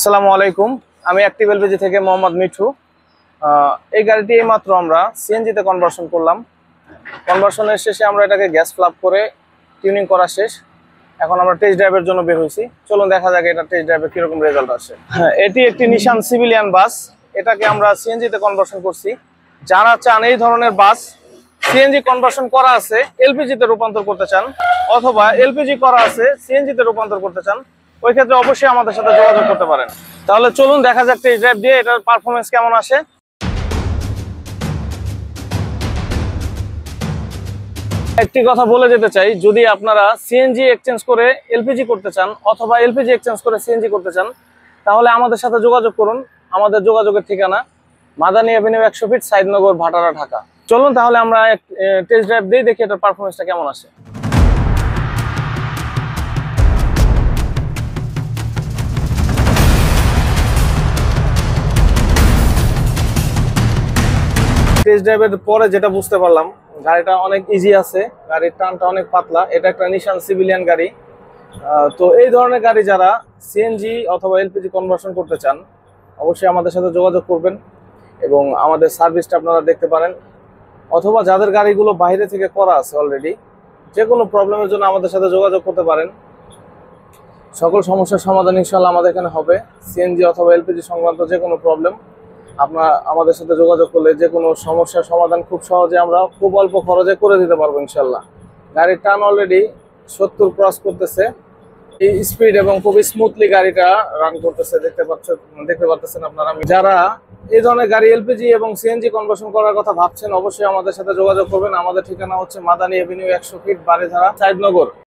আসসালামু আলাইকুম। আমি অ্যাক্টিভ এলপিজি থেকে মোহাম্মদ মিঠু। এই গাড়িটি এইমাত্র আমরা সিএনজিতে কনভার্সন করলাম। কনভার্সনের শেষে আমরা এটাকে গ্যাস ফ্লাপ করে টিউনিং করা শেষ। এখন আমরা টেস্ট ড্রাইভের জন্য বের হয়েছি। চলুন দেখা যাক এটা টেস্ট ড্রাইভে কিরকম রেজাল্ট আসে। এটি একটি নিশান সিভিলিয়ান বাস। এটাকে আমরা সিএনজিতে কনভার্সন করছি। যারা চান এই ধরনের বাস সিএনজি কনভার্সন করা আছে এলপিজিতে রূপান্তর করতে চান, অথবা এলপিজি করা আছে সিএনজিতে রূপান্তর করতে চান, ওই ক্ষেত্রে অবশ্যই আমাদের সাথে যোগাযোগ করতে পারেন। তাহলে চলুন দেখা যাক টেস্ট ড্রাইভ দিয়ে এটার পারফরমেন্স কেমন আসে। একটি কথা বলে যেতে চাই, যদি আপনারা সিএনজি এক্সচেঞ্জ করে এলপিজি করতে চান অথবা এলপিজি এক্সচেঞ্জ করে সিএনজি করতে চান, তাহলে আমাদের সাথে যোগাযোগ করুন। আমাদের যোগাযোগের ঠিকানা মাদানী এভিনিউ 100 ফিট, সাইদনগর, ভাটারা, ঢাকা। চলুন তাহলে আমরা টেস্ট ড্রাইভ দিয়ে দেখি এটার পারফরমেন্সটা কেমন আসে। টেস্ট ড্রাইভের পরে যেটা বুঝতে পারলাম, গাড়িটা অনেক ইজি আছে, গাড়ির টানটা অনেক পাতলা। এটা একটা নিশান সিভিলিয়ান গাড়ি। তো এই ধরনের গাড়ি যারা সিএনজি অথবা এলপিজি কনভার্সন করতে চান, অবশ্যই আমাদের সাথে যোগাযোগ করবেন এবং আমাদের সার্ভিসটা আপনারা দেখতে পারেন। অথবা যাদের গাড়িগুলো বাইরে থেকে করা আছে অলরেডি, যে কোনো প্রবলেমের জন্য আমাদের সাথে যোগাযোগ করতে পারেন। সকল সমস্যার সমাধান ইনশাল্লাহ আমাদের এখানে হবে। সিএনজি অথবা এলপিজি সংক্রান্ত যে কোনো প্রবলেম আপনারা আমাদের সাথে যোগাযোগ করলে যে কোনো সমস্যার সমাধান খুব সহজে আমরা খুব অল্প খরচে করে দিতে পারবো ইনশাল্লাহ। গাড়ির টান অলরেডি 70 ক্রস করতেছে। এই স্পিড এবং খুব স্মুথলি গাড়িটা রান করতেছে, দেখতে পাচ্ছেন আপনারা। যারা এই ধরনের গাড়ি এলপিজি এবং সিএনজি কনভার্সন করার কথা ভাবছেন, অবশ্যই আমাদের সাথে যোগাযোগ করবেন। আমাদের ঠিকানা হচ্ছে মাদানী এভিনিউ 100 ফিট, বারিধারা, সাইদনগর।